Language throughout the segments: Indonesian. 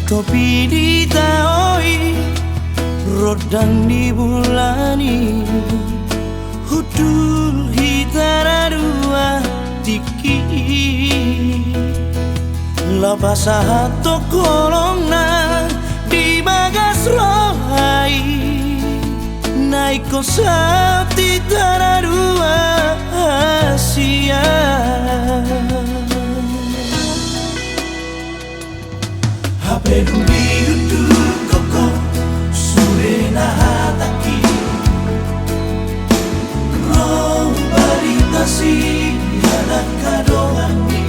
Kopi ditaoi, rodang dibulani, hudul hitara dua tiki. Lepas satu kolongna di bagas rohai, naik kosati tara dua Asia. Peduli duduk koko sure nahataki, roh baritasi anak kadohani,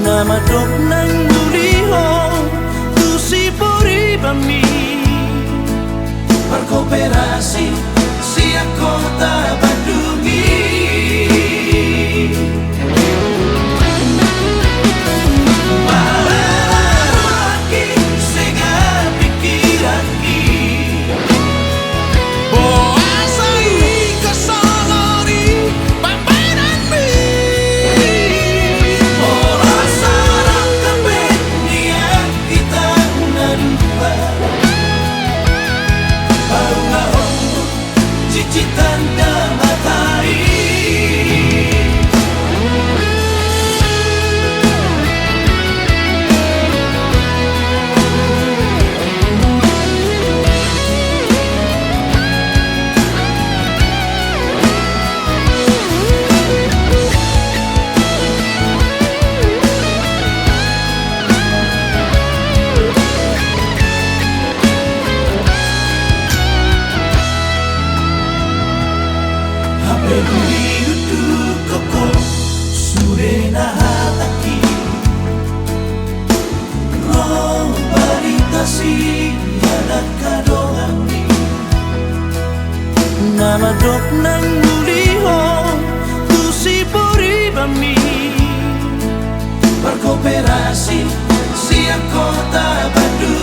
nama dok nang buliho tu si puri bami, berkooperasi siap kota Bandungi. Peduli duduk koko sure nahataki, roh baritasi anak kadohani, nama dok nang buliho tu si puri bami, berkooperasi siap kota Bandung.